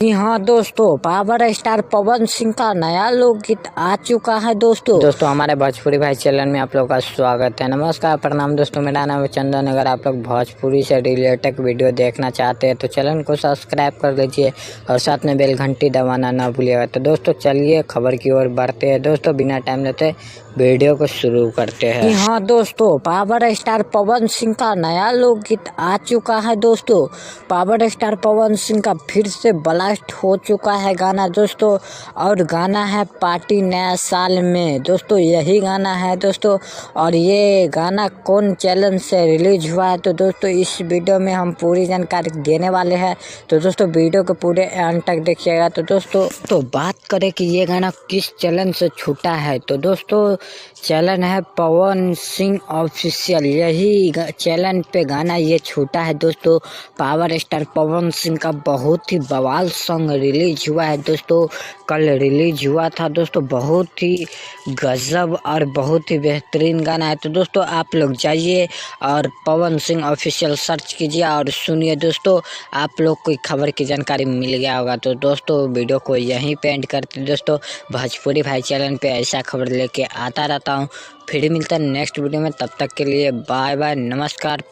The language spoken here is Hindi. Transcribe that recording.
जी हाँ दोस्तों, पावर स्टार पवन सिंह का नया लोकगीत आ चुका है। दोस्तों हमारे भोजपुरी भाई चैनल में आप लोग का स्वागत है। नमस्कार, प्रणाम दोस्तों, मेरा नाम है चंदन। अगर आप लोग भोजपुरी से रिलेटेड वीडियो देखना चाहते हैं तो चैनल को सब्सक्राइब कर लीजिए और साथ में बेल घंटी दबाना ना भूलिएगा। तो दोस्तों चलिए खबर की ओर बढ़ते हैं। दोस्तों बिना टाइम लेते वीडियो को शुरू करते हैं। जी हाँ दोस्तों, पावर स्टार पवन सिंह का नया लोकगीत आ चुका है। दोस्तों पावर स्टार पवन सिंह का फिर से ब्लास्ट हो चुका है गाना दोस्तों, और गाना है पार्टी नया साल में। दोस्तों यही गाना है दोस्तों, और ये गाना कौन चैनल से रिलीज हुआ है तो दोस्तों इस वीडियो में हम पूरी जानकारी देने वाले हैं। तो दोस्तों वीडियो को पूरे अंत तक देखिएगा। तो दोस्तों तो बात करें कि ये गाना किस चैनल से छूटा है तो दोस्तों चैनल है पवन सिंह ऑफिशियल। यही चैनल पे गाना ये छूटा है दोस्तों। पावर स्टार पवन सिंह का बहुत ही बवाल सॉन्ग रिलीज हुआ है दोस्तों, कल रिलीज हुआ था दोस्तों। बहुत ही गजब और बहुत ही बेहतरीन गाना है। तो दोस्तों आप लोग जाइए और पवन सिंह ऑफिशियल सर्च कीजिए और सुनिए दोस्तों, आप लोग को खबर की जानकारी मिल गया होगा। तो दोस्तों वीडियो को यहीं पे एंड करते हैं दोस्तों। भोजपुरी भाई चैनल पे ऐसा खबर लेके आता रहता हूँ। फिर मिलता है नेक्स्ट वीडियो में, तब तक के लिए बाय बाय, नमस्कार।